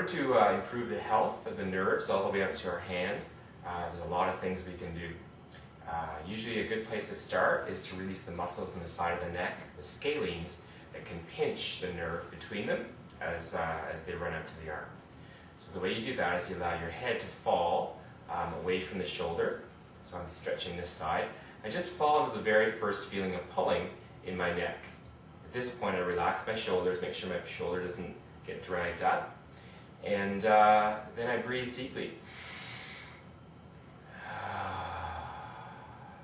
to improve the health of the nerves all the way up to our hand, there's a lot of things we can do. Usually a good place to start is to release the muscles on the side of the neck, the scalenes, that can pinch the nerve between them as they run up to the arm. So the way you do that is you allow your head to fall away from the shoulder. So I'm stretching this side. I just fall into the very first feeling of pulling in my neck. At this point I relax my shoulders, make sure my shoulder doesn't get dragged up. And then I breathe deeply.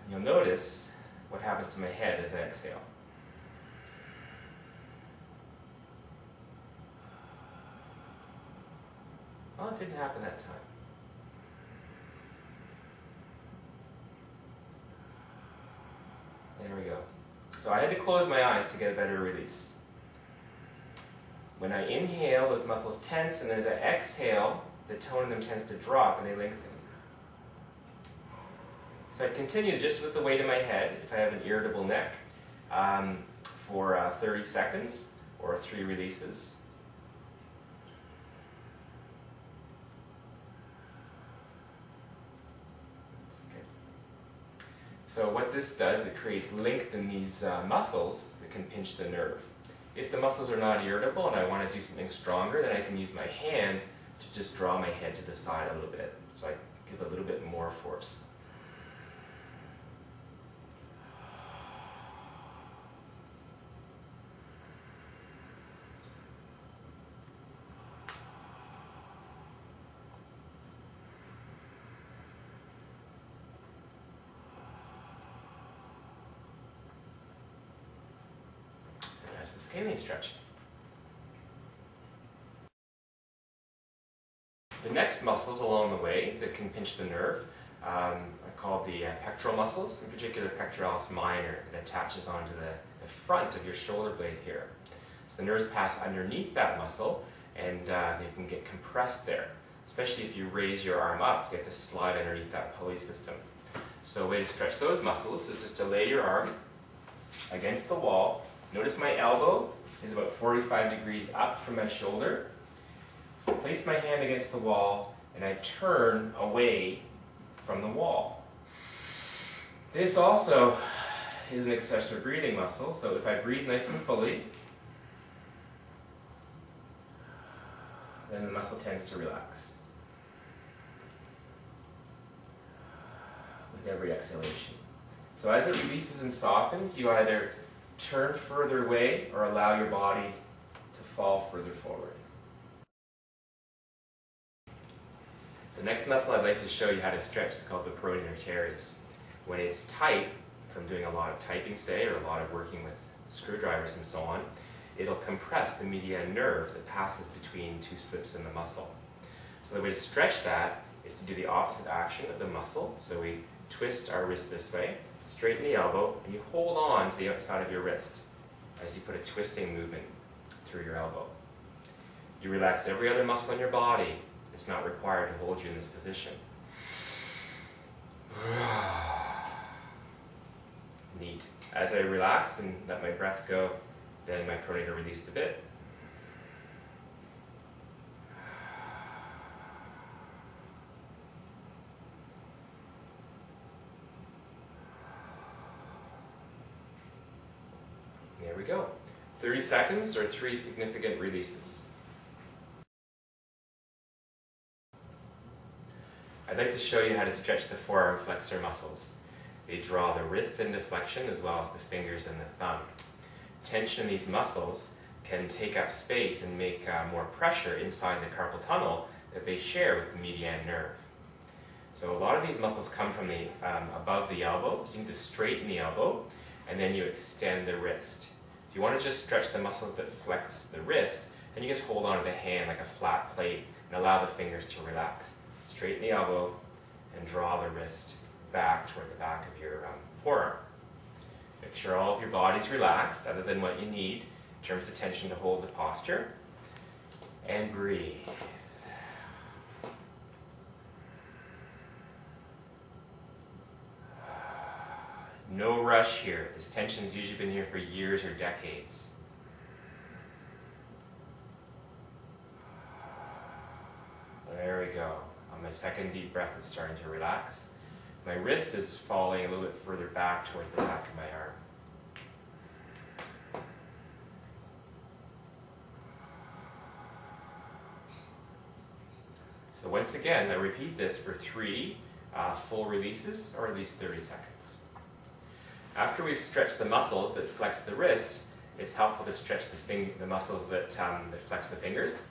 You'll notice what happens to my head as I exhale. Well, it didn't happen that time. There we go. So I had to close my eyes to get a better release. When I inhale, those muscles tense, and as I exhale, the tone in them tends to drop and they lengthen. So I continue just with the weight of my head, if I have an irritable neck, for 30 seconds or 3 releases. So what this does, it creates length in these muscles that can pinch the nerve. If the muscles are not irritable and I want to do something stronger, then I can use my hand to just draw my head to the side a little bit. So I give a little bit more force. That's the scalene stretch. The next muscles along the way that can pinch the nerve are called the pectoral muscles, in particular pectoralis minor, that attaches onto the front of your shoulder blade here. So the nerves pass underneath that muscle and they can get compressed there, especially if you raise your arm up to get to slide underneath that pulley system. So a way to stretch those muscles is just to lay your arm against the wall. Notice my elbow is about 45 degrees up from my shoulder. So I place my hand against the wall and I turn away from the wall. This also is an accessory breathing muscle, so if I breathe nice and fully, then the muscle tends to relax with every exhalation. So as it releases and softens, you either turn further away or allow your body to fall further forward. The next muscle I'd like to show you how to stretch is called the peroneal teres. When it's tight, from doing a lot of typing, say, or a lot of working with screwdrivers and so on, it'll compress the median nerve that passes between 2 slips in the muscle. So the way to stretch that is to do the opposite action of the muscle. So we twist our wrist this way, straighten the elbow, and you hold on to the outside of your wrist as you put a twisting movement through your elbow. You relax every other muscle in your body. It's not required to hold you in this position. Neat. As I relaxed and let my breath go, then my peroneal released a bit. There we go. 30 seconds or 3 significant releases. I'd like to show you how to stretch the forearm flexor muscles. They draw the wrist into flexion as well as the fingers and the thumb. Tension in these muscles can take up space and make more pressure inside the carpal tunnel that they share with the median nerve. So a lot of these muscles come from the above the elbow, so you need to straighten the elbow and then you extend the wrist. If you want to just stretch the muscles that flex the wrist, then you just hold onto the hand like a flat plate and allow the fingers to relax. Straighten the elbow and draw the wrist back toward the back of your forearm. Make sure all of your body's relaxed other than what you need in terms of tension to hold the posture. And breathe. No rush here. This tension's usually been here for years or decades. second deep breath is starting to relax. My wrist is falling a little bit further back towards the back of my arm. So once again, I repeat this for 3 full releases, or at least 30 seconds. After we've stretched the muscles that flex the wrist, it's helpful to stretch the muscles that flex the fingers.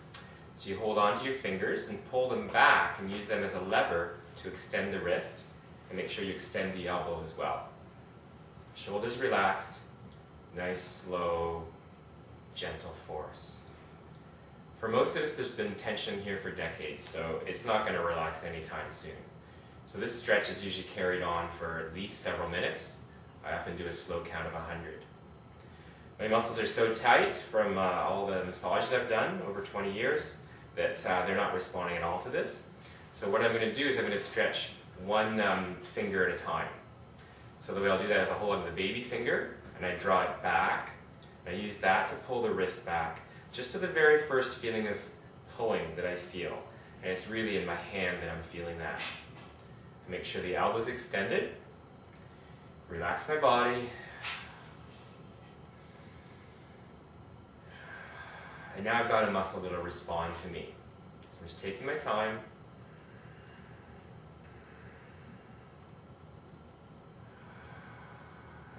So you hold on to your fingers and pull them back and use them as a lever to extend the wrist, and make sure you extend the elbow as well. Shoulders relaxed, nice, slow, gentle force. For most of us, there's been tension here for decades, so it's not going to relax anytime soon. So this stretch is usually carried on for at least several minutes. I often do a slow count of 100. My muscles are so tight from all the massages I've done over 20 years that they're not responding at all to this. So what I'm going to do is I'm going to stretch one finger at a time. So the way I'll do that is I'll hold on to the baby finger and I draw it back. And I use that to pull the wrist back, just to the very first feeling of pulling that I feel. And it's really in my hand that I'm feeling that. Make sure the elbow's extended. Relax my body. And now I've got a muscle that will respond to me. So I'm just taking my time.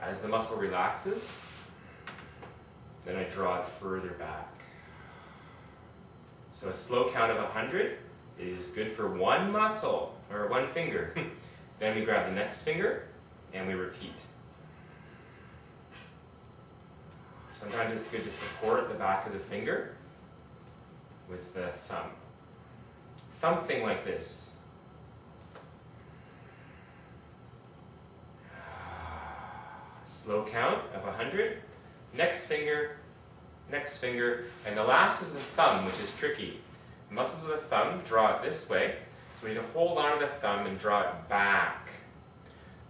As the muscle relaxes, then I draw it further back. So a slow count of 100 is good for one muscle, or one finger. Then we grab the next finger, and we repeat. Sometimes it's good to support the back of the finger with the thumb. Something like this. Slow count of 100. Next finger, and the last is the thumb, which is tricky. The muscles of the thumb draw it this way, so we need to hold on to the thumb and draw it back.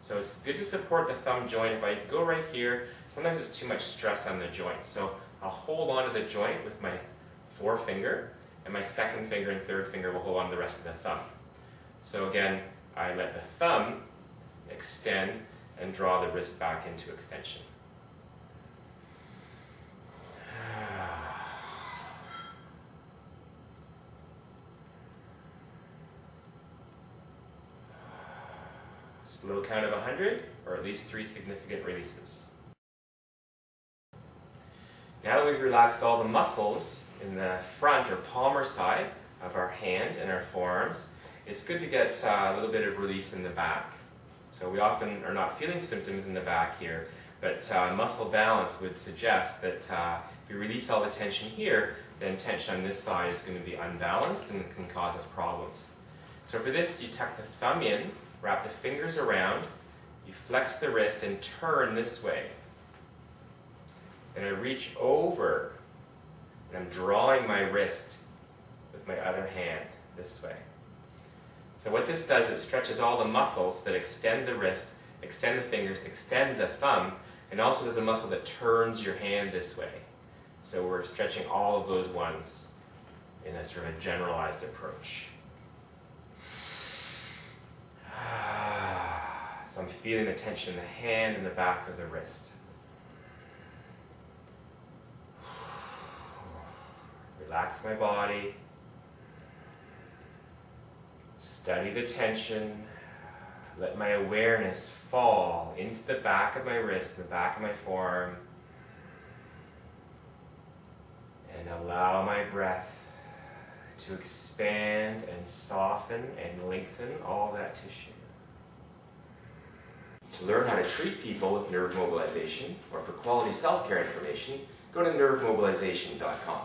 So it's good to support the thumb joint. If I go right here, sometimes there's too much stress on the joint. So I'll hold on to the joint with my forefinger, and my second finger and third finger will hold on to the rest of the thumb. So again, I let the thumb extend and draw the wrist back into extension. Slow count of 100, or at least 3 significant releases. Now that we've relaxed all the muscles in the front or palmar side of our hand and our forearms, it's good to get a little bit of release in the back. So we often are not feeling symptoms in the back here, but muscle balance would suggest that if we release all the tension here, then tension on this side is going to be unbalanced and can cause us problems. So for this, you tuck the thumb in, wrap the fingers around, you flex the wrist and turn this way. Then I reach over and I'm drawing my wrist with my other hand this way. So what this does, it stretches all the muscles that extend the wrist, extend the fingers, extend the thumb, and also there's a muscle that turns your hand this way. So we're stretching all of those ones in a sort of a generalized approach. So I'm feeling the tension in the hand and the back of the wrist. Relax my body. Study the tension. Let my awareness fall into the back of my wrist, the back of my forearm. And allow my breath to expand and soften and lengthen all that tissue. To learn how to treat people with nerve mobilization, or for quality self-care information, go to nervemobilization.com.